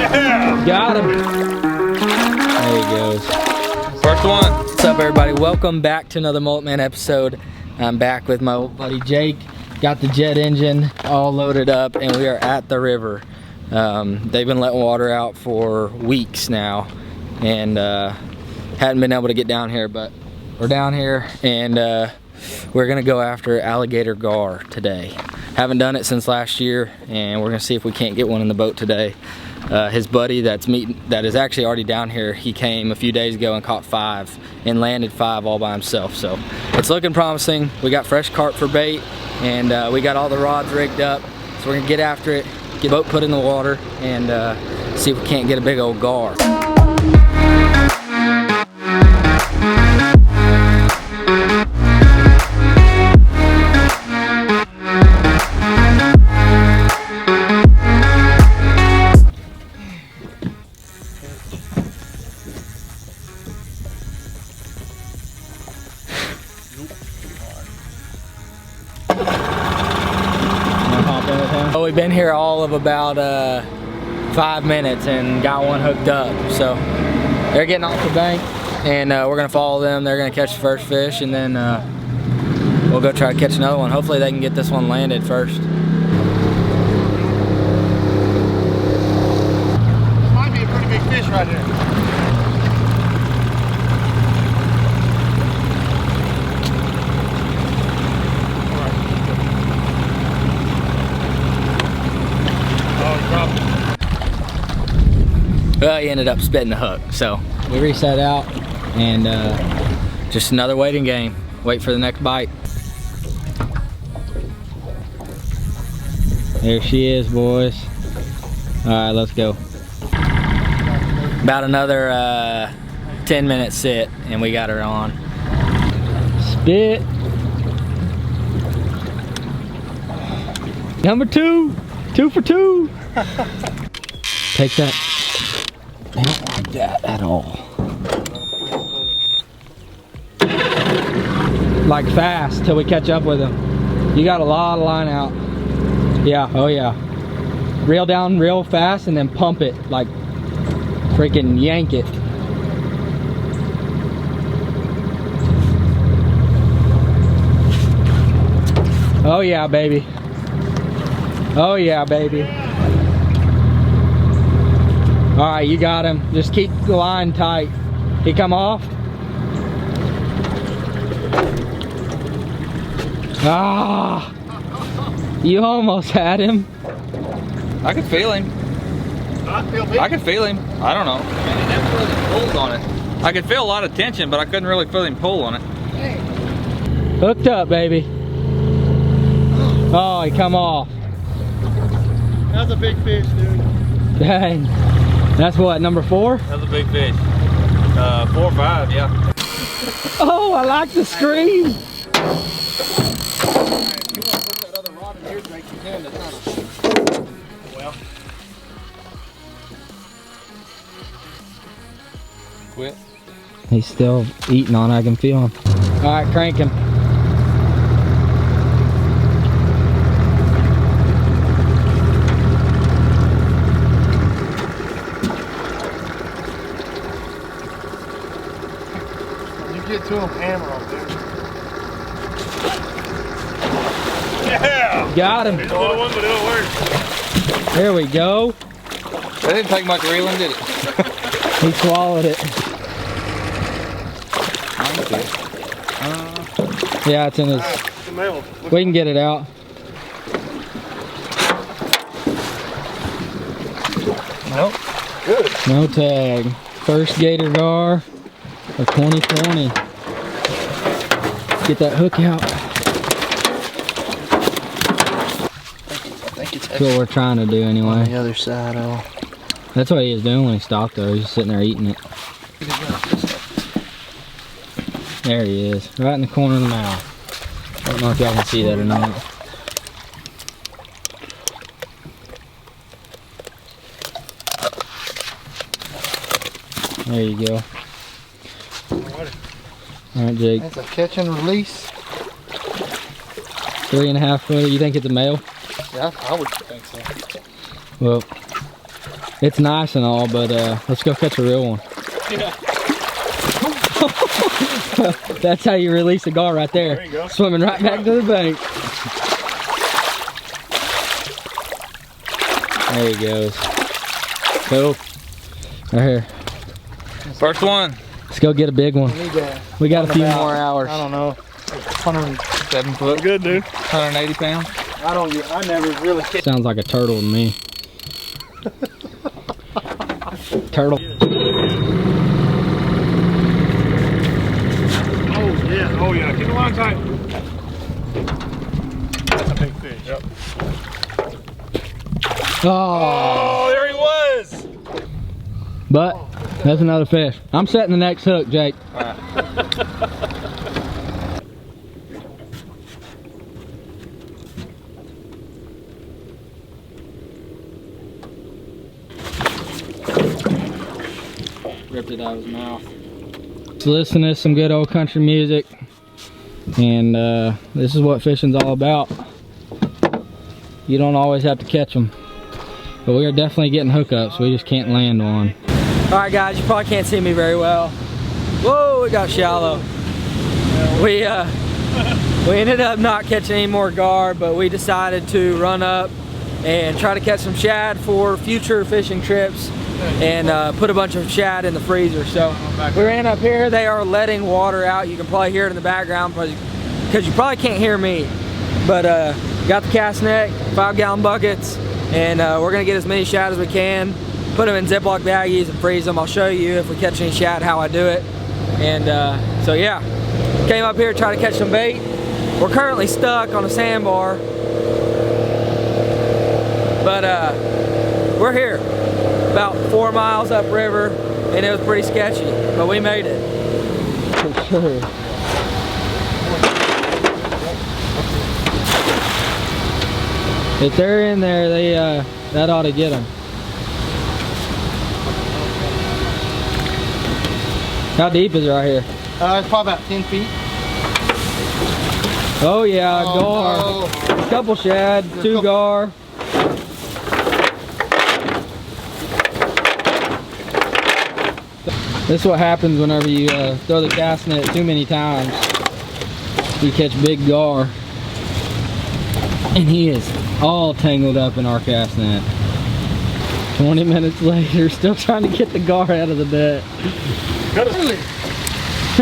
Yeah! Got him. There he goes. First one. What's up, everybody? Welcome back to another Mulletman episode. I'm back with my old buddy Jake. Got the jet engine all loaded up, and we are at the river. They've been letting water out for weeks now, and hadn't been able to get down here, but we're down here, and we're gonna go after alligator gar today. Haven't done it since last year, and we're gonna see if we can't get one in the boat today. His buddy that is actually already down here, he came a few days ago and caught 5 and landed 5 all by himself. So it's looking promising. We got fresh carp for bait, and we got all the rods rigged up. So we're gonna get after it, get the boat put in the water, and see if we can't get a big old gar. Well, we've been here all of about 5 minutes and got one hooked up. So they're getting off the bank, and we're gonna follow them. They're gonna catch the first fish, and then we'll go try to catch another one. Hopefully they can get this one landed first. This might be a pretty big fish right here. Well, he ended up spitting the hook, so we reset out, and just another waiting game. Wait for the next bite. There she is, boys. All right, let's go. About another 10-minute sit, and we got her on. Spit. Number 2, 2 for 2. Take that. I don't like that at all. Like fast till we catch up with him. You got a lot of line out. Yeah, oh yeah. Reel down real fast and then pump it, like freaking yank it. Oh yeah, baby. Oh yeah, baby. All right, you got him. Just keep the line tight. He come off. Ah, you almost had him. I could feel him. I could feel him. I don't know. I never really pulled on it. I could feel a lot of tension, but I couldn't really feel him pull on it. Hooked up, baby. Oh, he come off. That's a big fish, dude. Dang. That's what, number 4? That's a big fish. 4 or 5, yeah. Oh, I like the scream. You want to put that other rod in here, Drake, you can. That's not a... Well. Quit. He's still eating on it, I can feel him. All right, crank him. Get to him, hammer him, dude. Yeah! Got him. It's a little one, but it'll work. There we go. That didn't take much reeling, did it? He swallowed it. Yeah, it's in his... We can get it out. Nope. Good. No tag. First gator gar of 2020. Get that hook out. That's what we're trying to do anyway. On the other side, oh. That's what he was doing when he stopped though. He's just sitting there eating it. There he is. Right in the corner of the mouth. I don't know if y'all can see that or not. There you go. Alright, Jake. That's a catch and release. 3.5 footer. You think it's a male? Yeah, I would think so. Well, it's nice and all, but let's go catch a real one. Yeah. That's how you release a gar right there. There you go. Swimming right back to the bank. There he goes. Cool. Right here. First one. Let's go get a big one. We got a few more hours. I don't know. 7 foot. Good, dude. 180 pounds. I never really hit. Sounds like a turtle to me. Turtle. Oh yeah. Keep the line tight. That's a big fish. Yep. Oh, there he was. but that's another fish. I'm setting the next hook, Jake. Ripped it out of his mouth. Let's listen to some good old country music. And this is what fishing's all about. You don't always have to catch them. But we are definitely getting hookups. We just can't land one. Alright guys, you probably can't see me very well. Whoa, it got shallow. We ended up not catching any more gar, but we decided to run up and try to catch some shad for future fishing trips and put a bunch of shad in the freezer. So we ran up here. They are letting water out. You can probably hear it in the background because you probably can't hear me. But got the cast net, 5-gallon buckets, and we're gonna get as many shad as we can, put them in Ziploc baggies and freeze them. I'll show you if we catch any shad how I do it. And so yeah, came up here to try to catch some bait. We're currently stuck on a sandbar, but we're here about 4 miles upriver, and it was pretty sketchy, but we made it. For sure. If they're in there, they that ought to get them. How deep is it right here? It's probably about 10 feet. Oh yeah, gar. No. Couple shad, 2 gar. This is what happens whenever you throw the cast net too many times. You catch big gar. And he is all tangled up in our cast net. 20 minutes later, still trying to get the gar out of the net.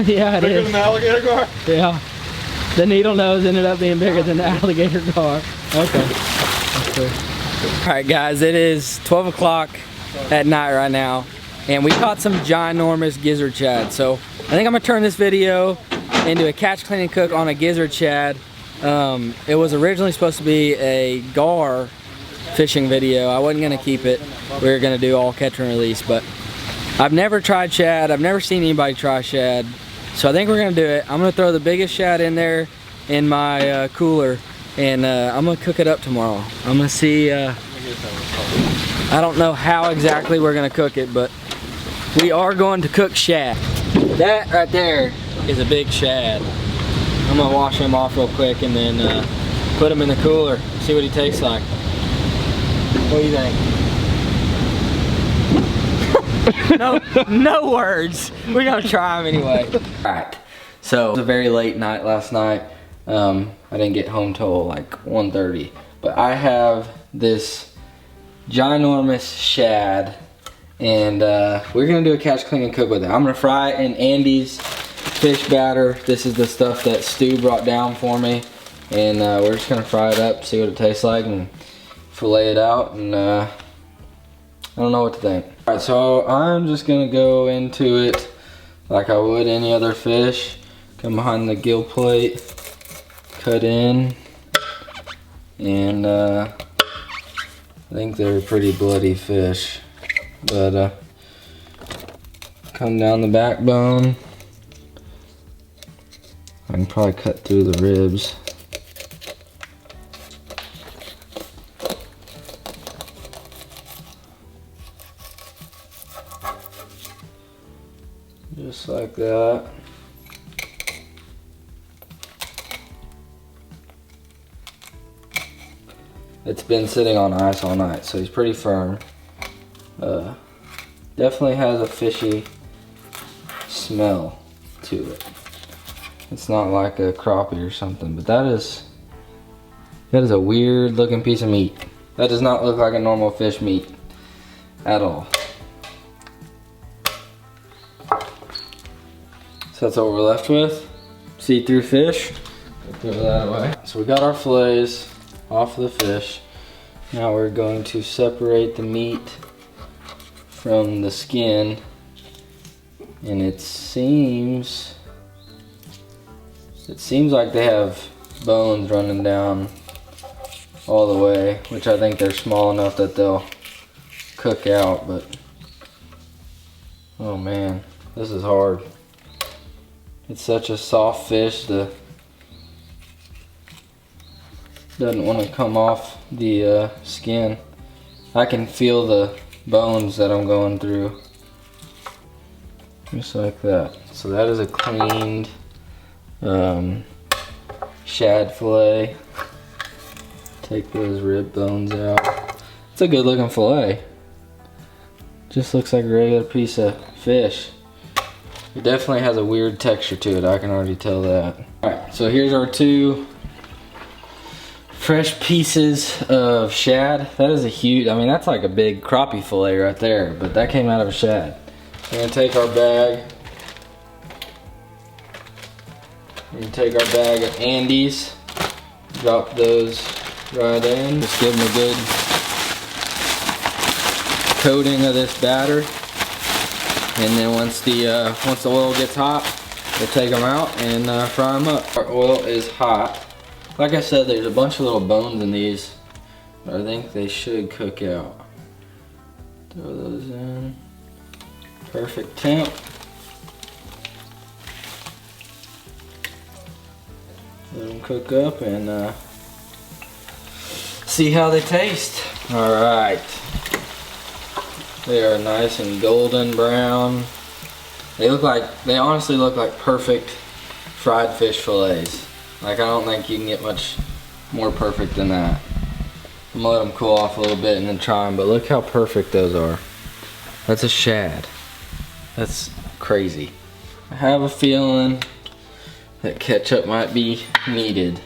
Yeah, it Bigger is. than the alligator gar? Yeah. The needle nose ended up being bigger than the alligator gar. Okay. That's cool. Alright guys, it is 12 o'clock at night right now. And we caught some ginormous gizzard shad. So I think I'm gonna turn this video into a catch, clean, and cook on a gizzard shad. It was originally supposed to be a gar fishing video. I wasn't gonna keep it. We were gonna do all catch and release, but I've never tried shad. I've never seen anybody try shad. So I think we're gonna do it. I'm gonna throw the biggest shad in there in my cooler, and I'm gonna cook it up tomorrow. I'm gonna see, I don't know how exactly we're gonna cook it, but we are going to cook shad. That right there is a big shad. I'm gonna wash him off real quick and then put him in the cooler, see what he tastes like. What do you think? No words. We're gonna try him anyway. Alright, so it was a very late night last night. I didn't get home till like 1:30, but I have this ginormous shad, and we're gonna do a catch, clean, and cook with it. I'm gonna fry it in Andy's fish batter. This is the stuff that Stu brought down for me, and we're just gonna fry it up, see what it tastes like, and fillet it out, and I don't know what to think. Alright, so I'm just gonna go into it like I would any other fish. Come behind the gill plate, cut in, and I think they're pretty bloody fish, but come down the backbone. I can probably cut through the ribs. Just like that. it's been sitting on ice all night, so he's pretty firm. Definitely has a fishy smell to it. It's not like a crappie or something, but that is a weird looking piece of meat. That does not look like a normal fish meat at all. So that's what we're left with. See-through fish. Throw that away. So we got our fillets off of the fish. Now we're going to separate the meat from the skin. And it seems like they have bones running down all the way, which I think they're small enough that they'll cook out, but oh man, this is hard. It's such a soft fish that doesn't want to come off the skin. I can feel the bones that I'm going through. Just like that. So that is a cleaned shad fillet. Take those rib bones out. It's a good looking fillet. Just looks like a regular piece of fish. It definitely has a weird texture to it, I can already tell that. Alright, so here's our 2 fresh pieces of shad. That is a huge, I mean that's like a big crappie fillet right there, but that came out of a shad. We're gonna take our bag. We're gonna take our bag of Andes, drop those right in. Just give them a good coating of this batter. And then once the oil gets hot, we'll take them out and fry them up. Our oil is hot. Like I said, there's a bunch of little bones in these, but I think they should cook out. Throw those in. Perfect temp. Let them cook up and see how they taste. All right. They are nice and golden brown. They honestly look like perfect fried fish fillets. Like I don't think you can get much more perfect than that. I'm gonna let them cool off a little bit and then try them, but look how perfect those are. That's a shad. That's crazy. I have a feeling that ketchup might be needed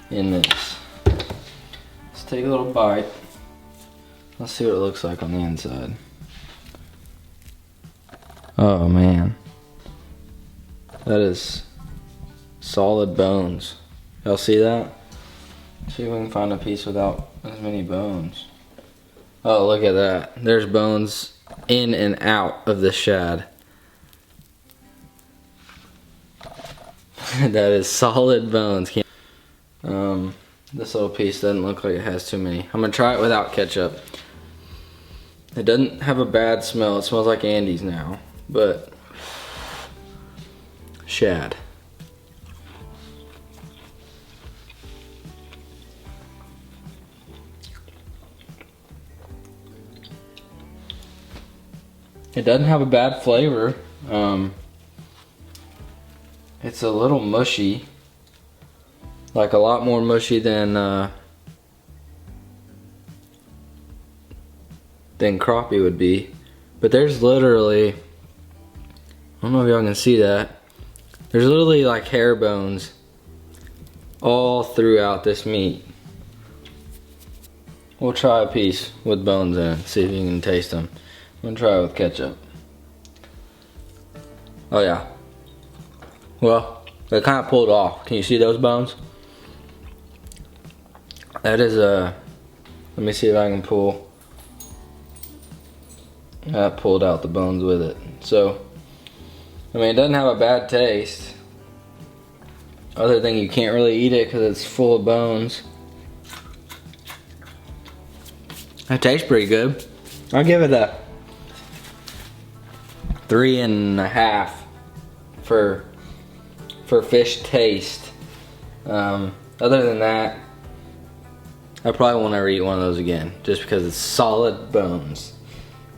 in this. Let's take a little bite. Let's see what it looks like on the inside. Oh man. That is solid bones. Y'all see that? See if we can find a piece without as many bones. Oh, look at that. There's bones in and out of the shad. That is solid bones. This little piece doesn't look like it has too many. I'm gonna try it without ketchup. It doesn't have a bad smell. It smells like Andes now, but shad. It doesn't have a bad flavor. It's a little mushy, like a lot more mushy than crappie would be. But there's literally, I don't know if y'all can see that, there's literally like hair bones all throughout this meat. We'll try a piece with bones in it, see if you can taste them. I'm gonna try it with ketchup. Oh yeah. Well, they kind of pulled off. Can you see those bones? That is let me see if I can pull. That pulled out the bones with it. So, I mean, it doesn't have a bad taste. Other than you can't really eat it because it's full of bones. It tastes pretty good. I'll give it a 3.5 for fish taste. Other than that, I probably won't ever eat one of those again, just because it's solid bones.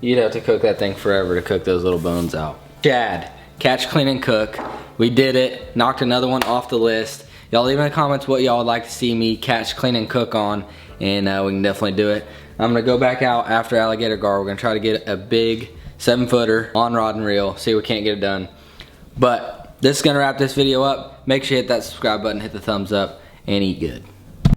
You'd have to cook that thing forever to cook those little bones out. Shad, catch, clean, and cook. We did it. Knocked another one off the list. Y'all leave in the comments what y'all would like to see me catch, clean, and cook on, and we can definitely do it. I'm gonna go back out after alligator gar. We're gonna try to get a big 7-footer on rod and reel, see if we can't get it done. But this is gonna wrap this video up. Make sure you hit that subscribe button, hit the thumbs up, and eat good.